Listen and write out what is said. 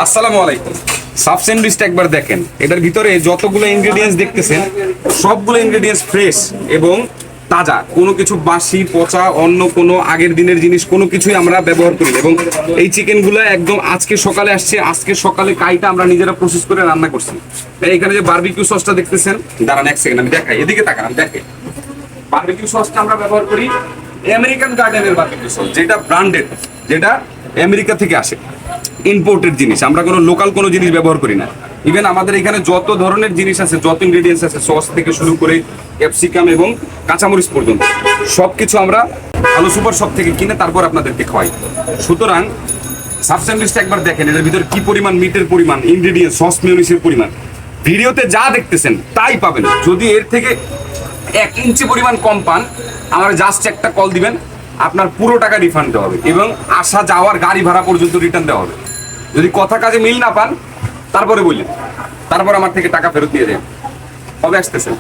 আসসালামু আলাইকুম। সাব স্যান্ডউইচটা একবার দেখেন, এটার ভিতরে যতগুলো ইনগ্রেডিয়েন্টস দেখতেছেন সবগুলো ইনগ্রেডিয়েন্টস ফ্রেশ এবং তাজা, কোনো কিছু বাসি পচা অন্য কোনো আগের দিনের জিনিস কোনো কিছুই আমরা ব্যবহার করি না। এবং এই চিকেনগুলো একদম আজকে সকালে আসছে, আজকে সকালে কাইটা আমরা নিজেরা প্রসেস করে রান্না করছি। এখানে যে বারবিকিউ সসটা দেখতেছেন, দাঁড়ান এক সেকেন্ড আমি দেখাই, এদিকে তাকান আমি দেখাই। বারবিকিউ সসটা আমরা ব্যবহার করি আমেরিকান গার্ডেনের বারবিকিউ সস, যেটা ব্র্যান্ডেড, যেটা আমেরিকা থেকে আসে, ইম্পোর্টেড জিনিস। আমরা কোনো লোকাল কোনো জিনিস ব্যবহার করি না। ইভেন আমাদের এখানে যত ধরনের জিনিস আছে, যত ইনগ্রেডিয়েন্টস আছে, সস থেকে শুরু করে ক্যাপসিকাম এবং কাঁচামরিচ পর্যন্ত সবকিছু আমরা ভালো সুপার শপ থেকে কিনে তারপর আপনাদেরকে খাওয়াই। সুতরাং সাব স্যান্ডউইচটা একবার দেখেন, এর ভিতরে কি পরিমাণ মিটের পরিমাণ, ইনগ্রেডিয়েন্টস, সস মিউনিসের পরিমাণ ভিডিওতে যা দেখতেছেন তাই পাবেন। যদি এর থেকে 1 ইঞ্চি পরিমাণ কম পান, আমার জাস্ট একটা কল দিবেন, আপনার পুরো টাকা রিফান্ড দেওয়া হবে এবং আসা যাওয়ার গাড়ি ভাড়া পর্যন্ত রিটার্ন দেওয়া হবে। যদি কথা কাজে মিল না পান তারপরে বললেন, তারপর আমার থেকে টাকা ফেরত দিয়ে দেন। কবে আসতেছেন?